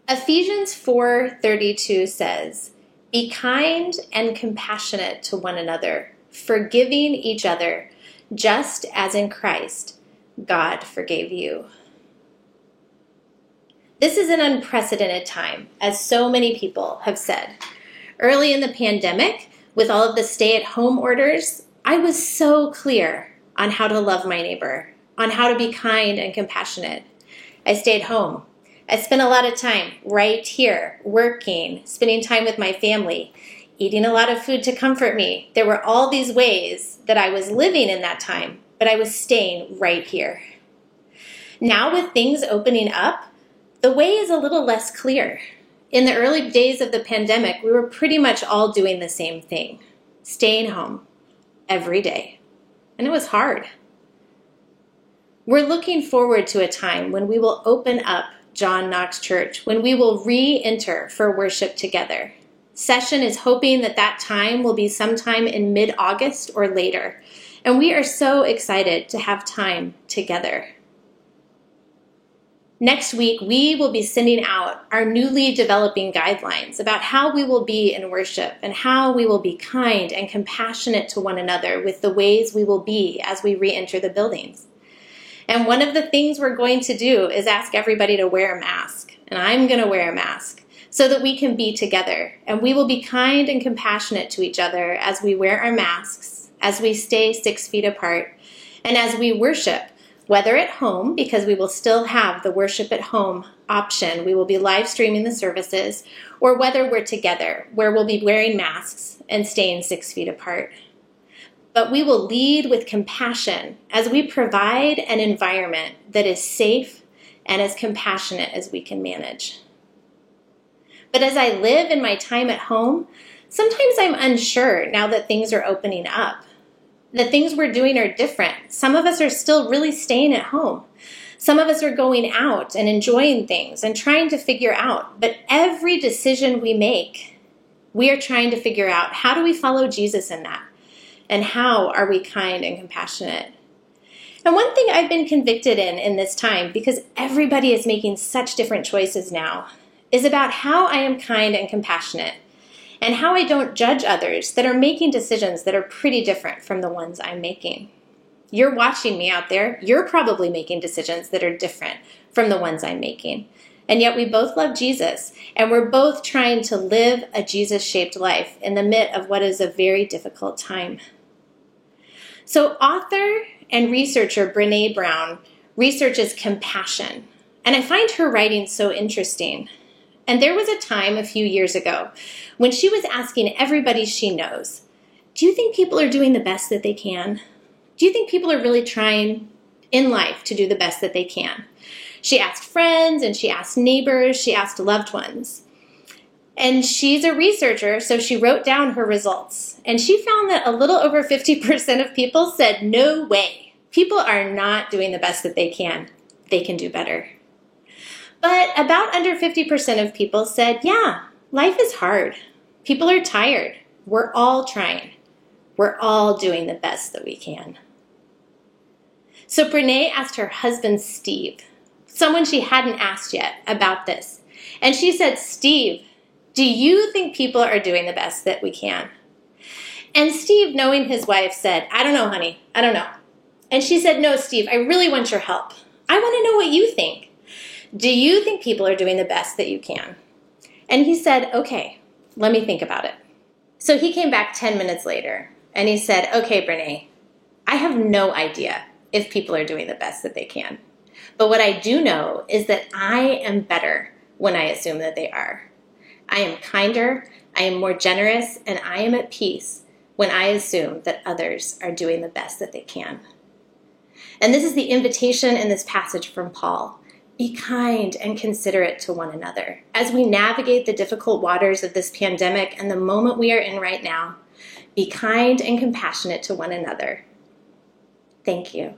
Ephesians 4:32 says, "Be kind and compassionate to one another, forgiving each other, just as in Christ God forgave you." This is an unprecedented time, as so many people have said. Early in the pandemic, with all of the stay-at-home orders, I was so clear on how to love my neighbor, on how to be kind and compassionate. I stayed home. I spent a lot of time right here, working, spending time with my family, eating a lot of food to comfort me. There were all these ways that I was living in that time, but I was staying right here. Now with things opening up, the way is a little less clear. In the early days of the pandemic, we were pretty much all doing the same thing, staying home every day. And it was hard. We're looking forward to a time when we will open up John Knox Church, when we will re-enter for worship together. Session is hoping that time will be sometime in mid-August or later, and we are so excited to have time together. Next week, we will be sending out our newly developing guidelines about how we will be in worship and how we will be kind and compassionate to one another with the ways we will be as we re-enter the buildings. And one of the things we're going to do is ask everybody to wear a mask. And I'm going to wear a mask so that we can be together. And we will be kind and compassionate to each other as we wear our masks, as we stay 6 feet apart, and as we worship, whether at home, because we will still have the worship at home option. We will be live streaming the services, or whether we're together, where we'll be wearing masks and staying 6 feet apart. But we will lead with compassion as we provide an environment that is safe and as compassionate as we can manage. But as I live in my time at home, sometimes I'm unsure now that things are opening up. The things we're doing are different. Some of us are still really staying at home. Some of us are going out and enjoying things and trying to figure out. But every decision we make, we are trying to figure out, how do we follow Jesus in that? And how are we kind and compassionate? And one thing I've been convicted in this time, because everybody is making such different choices now, is about how I am kind and compassionate and how I don't judge others that are making decisions that are pretty different from the ones I'm making. You're watching me out there. You're probably making decisions that are different from the ones I'm making. And yet we both love Jesus, and we're both trying to live a Jesus-shaped life in the midst of what is a very difficult time. So author and researcher Brené Brown researches compassion, and I find her writing so interesting. And there was a time a few years ago when she was asking everybody she knows, do you think people are doing the best that they can? Do you think people are really trying in life to do the best that they can? She asked friends, and she asked neighbors, she asked loved ones. And she's a researcher, so she wrote down her results. And she found that a little over 50% of people said, no way. People are not doing the best that they can. They can do better. But about under 50% of people said, yeah, life is hard. People are tired. We're all trying. We're all doing the best that we can. So Brené asked her husband, Steve, someone she hadn't asked yet, about this. And she said, Steve, do you think people are doing the best that we can? And Steve, knowing his wife, said, I don't know, honey. I don't know. And she said, no, Steve, I really want your help. I want to know what you think. Do you think people are doing the best that you can? And he said, okay, let me think about it. So he came back 10 minutes later, and he said, okay, Brené, I have no idea if people are doing the best that they can. But what I do know is that I am better when I assume that they are. I am kinder, I am more generous, and I am at peace when I assume that others are doing the best that they can. And this is the invitation in this passage from Paul. Be kind and considerate to one another. As we navigate the difficult waters of this pandemic and the moment we are in right now, be kind and compassionate to one another. Thank you.